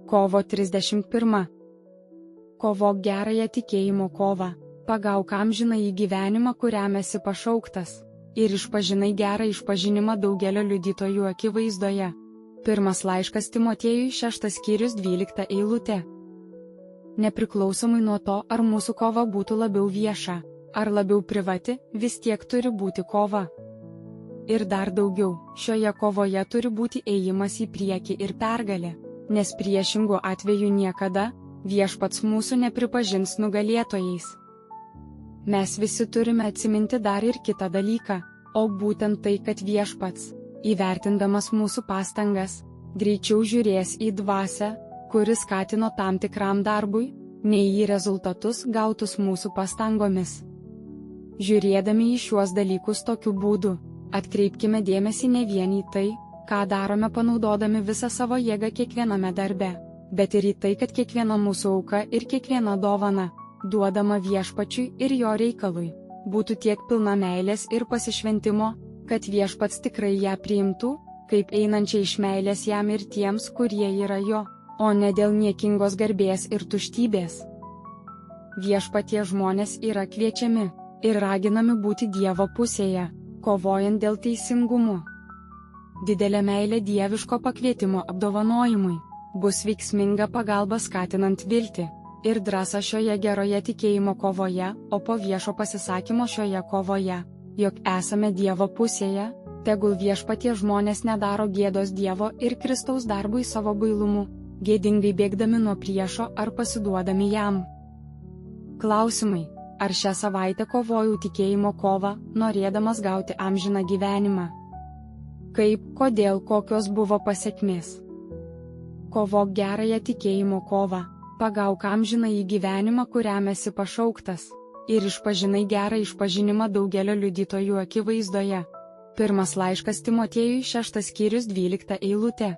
Kovo 31. Kovok gerąją tikėjimo kovą, pagauk amžinąjį gyvenimą, kuriam esi pašauktas, ir išpažinai gerą išpažinimą daugelio liudytojų akivaizdoje. Pirmas laiškas Timotiejui 6 skyrius 12 eilutė. Nepriklausomai nuo to, ar mūsų kova būtų labiau vieša, ar labiau privati, vis tiek turi būti kova. Ir dar daugiau, šioje kovoje turi būti ėjimas į priekį ir pergalė, nes priešingų atveju niekada Viešpats mūsų nepripažins nugalėtojais. Mes visi turime atsiminti dar ir kitą dalyką, o būtent tai, kad Viešpats, įvertindamas mūsų pastangas, greičiau žiūrės į dvasią, kuris skatino tam tikram darbui, nei į rezultatus gautus mūsų pastangomis. Žiūrėdami į šiuos dalykus tokiu būdu, atkreipkime dėmesį ne vien į tai, ką darome panaudodami visą savo jėgą kiekviename darbe, bet ir į tai, kad kiekviena mūsų auka ir kiekviena dovana, duodama Viešpačiui ir jo reikalui, būtų tiek pilna meilės ir pasišventimo, kad Viešpats tikrai ją priimtų, kaip einančią iš meilės jam ir tiems, kurie yra jo, o ne dėl niekingos garbės ir tuštybės. Viešpatie žmonės yra kviečiami ir raginami būti Dievo pusėje, kovojant dėl teisingumo. Didelė meilė dieviško pakvietimo apdovanojimui bus veiksminga pagalba skatinant viltį ir drąsą šioje geroje tikėjimo kovoje, o po viešo pasisakymo šioje kovoje, jog esame Dievo pusėje, tegul Viešpatie žmonės nedaro gėdos Dievo ir Kristaus darbui savo bailumu, gėdingai bėgdami nuo priešo ar pasiduodami jam. Klausimai: ar šią savaitę kovojau tikėjimo kovą, norėdamas gauti amžiną gyvenimą? Kaip, kodėl, kokios buvo pasekmės? Kovok gerąją tikėjimo kovą, pagauk amžinąjį gyvenimą, kuriam esi pašauktas, ir išpažinai gerą išpažinimą daugelio liudytojų akivaizdoje. Pirmas laiškas Timotiejui 6 skyrius 12 eilutė.